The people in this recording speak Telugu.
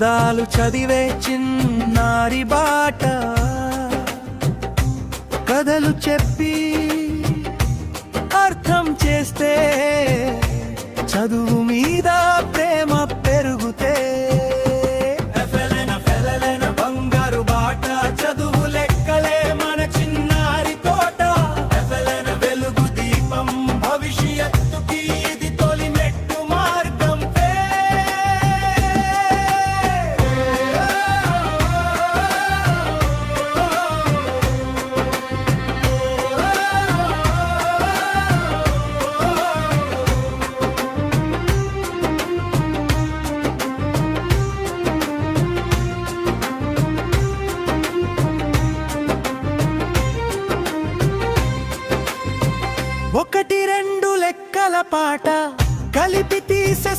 పదాలు చదివే చిన్నారి బాట, కథలు చెప్పి అర్థం చేస్తే చదువు మీద ప్రేమ పెరుగుతే బంగారు బాట చదువు లెక్కలే మన చిన్నారి తోట. వెలుగు దీపం భవిష్యత్తుకి ఇది తొలి మెట్టు మార్గం. ఒకటి రెండు లెక్కల పాట కలిపి తీసే